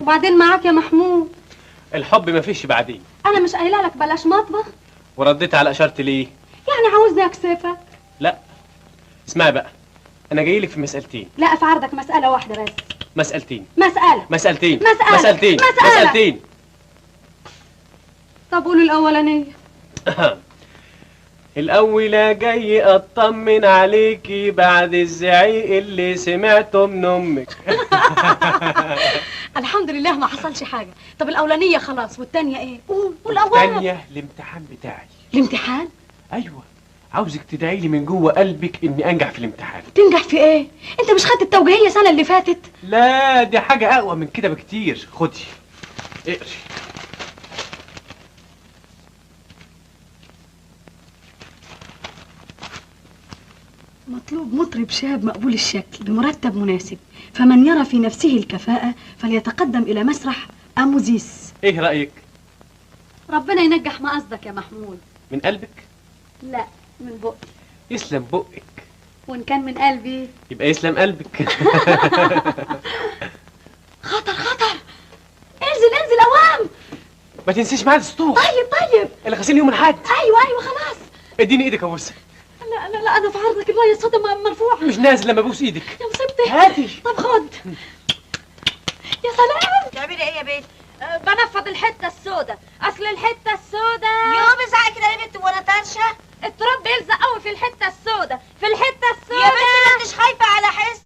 وبعدين معاك يا محمود؟ الحب مفيش بعدين. انا مش قايله لك بلاش مطبخ؟ ورديت على اشارتي ليه؟ يعني عاوزني اكسفك؟ لا اسمعي بقى، انا جاي لك في مسألتين. لا، في عرضك مسألة واحدة بس. مسألتين. مسألتين. طب قولوا الأولانية. الأولى جاي أطمن عليكي بعد الزعيق اللي سمعته من أمك. الحمد لله ما حصلش حاجة. طب الأولانية خلاص، والتانية إيه؟ قول أولا. التانية الامتحان بتاعي. الامتحان؟ أيوة، عاوزك تدعي لي من جوه قلبك إني أنجح في الامتحان. تنجح في إيه؟ أنت مش خدت التوجيهية السنة اللي فاتت؟ لا، دي حاجة أقوى من كده بكتير. خدي اقري. مطلوب مطرب شاب مقبول الشكل بمرتب مناسب، فمن يرى في نفسه الكفاءة فليتقدم إلى مسرح أموزيس. إيه رأيك؟ ربنا ينجح ما قصدك يا محمود. من قلبك؟ لا، من بقي. يسلم بقك. وإن كان من قلبي يبقى يسلم قلبك. خطر خطر، انزل اوام. ما تنسيش ميعاد السطوح. طيب اللي غسيل يوم الاحد. ايوه خلاص. اديني ايدك يا بوسه. لا انا في عرضك الميه الصوت مرفوع. مش نازل لما ابوس ايدك. يا مصيبتي. هاتي. طب خد. يا سلام. بتعملي ايه يا بنت؟ بنفض الحته السوداء. اصل الحته السوداء يوم ازعق كده يا بنت وانا طرشه. التراب بيلزق قوي في الحته السوداء. يا بنت ما انتش خايفه على حس